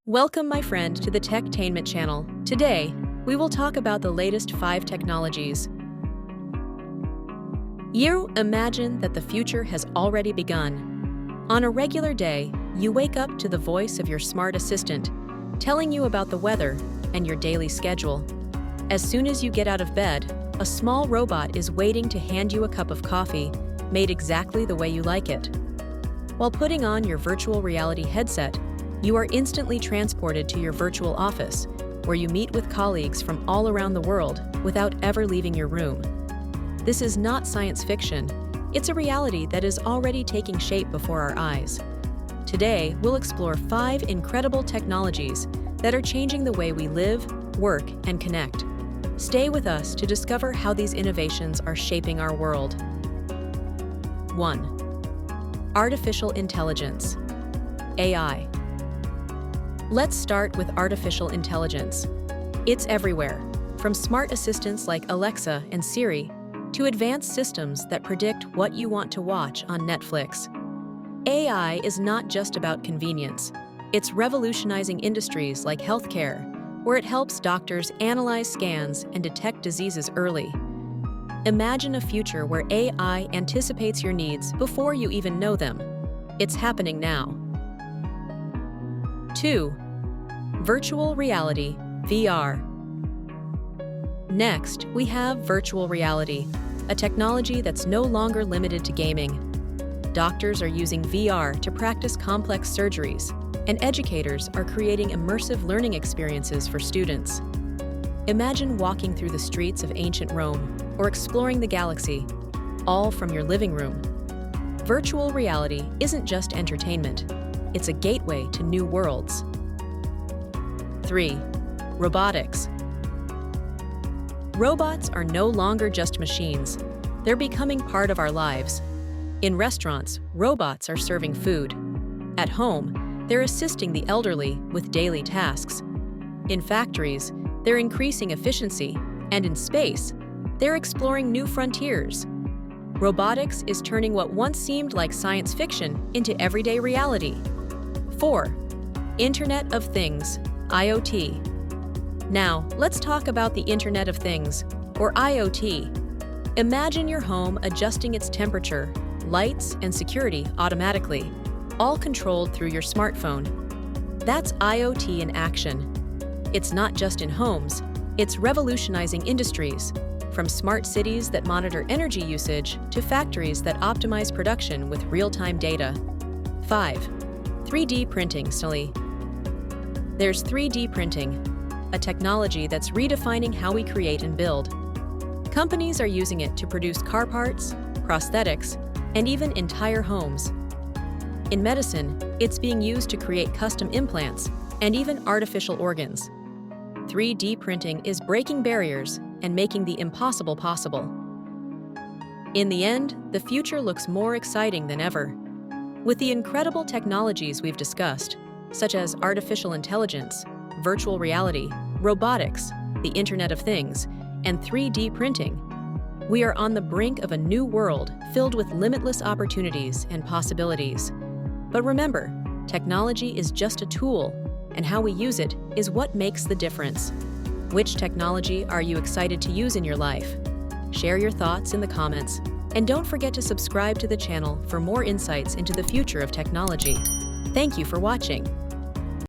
Welcome, my friend, to the Techtainment channel. Today, we will talk about the latest 5 technologies. You imagine that the future has already begun. On a regular day, you wake up to the voice of your smart assistant, telling you about the weather and your daily schedule. As soon as you get out of bed, a small robot is waiting to hand you a cup of coffee, made exactly the way you like it. While putting on your virtual reality headset, you are instantly transported to your virtual office, where you meet with colleagues from all around the world without ever leaving your room. This is not science fiction. It's a reality that is already taking shape before our eyes. Today, we'll explore 5 incredible technologies that are changing the way we live, work, and connect. Stay with us to discover how these innovations are shaping our world. 1. Artificial intelligence. AI. Let's start with artificial intelligence. It's everywhere, from smart assistants like Alexa and Siri to advanced systems that predict what you want to watch on Netflix. AI is not just about convenience. It's revolutionizing industries like healthcare, where it helps doctors analyze scans and detect diseases early. Imagine a future where AI anticipates your needs before you even know them. It's happening now. 2. Virtual reality, VR. Next, we have virtual reality, a technology that's no longer limited to gaming. Doctors are using VR to practice complex surgeries, and educators are creating immersive learning experiences for students. Imagine walking through the streets of ancient Rome or exploring the galaxy, all from your living room. Virtual reality isn't just entertainment, it's a gateway to new worlds. 3. Robotics. Robots are no longer just machines. They're becoming part of our lives. In restaurants, robots are serving food. At home, they're assisting the elderly with daily tasks. In factories, they're increasing efficiency. And in space, they're exploring new frontiers. Robotics is turning what once seemed like science fiction into everyday reality. 4. Internet of Things, IoT. Now, let's talk about the Internet of Things, or IoT. Imagine your home adjusting its temperature, lights, and security automatically, all controlled through your smartphone. That's IoT in action. It's not just in homes, it's revolutionizing industries, from smart cities that monitor energy usage to factories that optimize production with real-time data. 5. 3D printing, Sully. There's 3D printing, a technology that's redefining how we create and build. Companies are using it to produce car parts, prosthetics, and even entire homes. In medicine, it's being used to create custom implants and even artificial organs. 3D printing is breaking barriers and making the impossible possible. In the end, the future looks more exciting than ever. With the incredible technologies we've discussed, such as artificial intelligence, virtual reality, robotics, the Internet of Things, and 3D printing, we are on the brink of a new world filled with limitless opportunities and possibilities. But remember, technology is just a tool, and how we use it is what makes the difference. Which technology are you excited to use in your life? Share your thoughts in the comments, and don't forget to subscribe to the channel for more insights into the future of technology. Thank you for watching.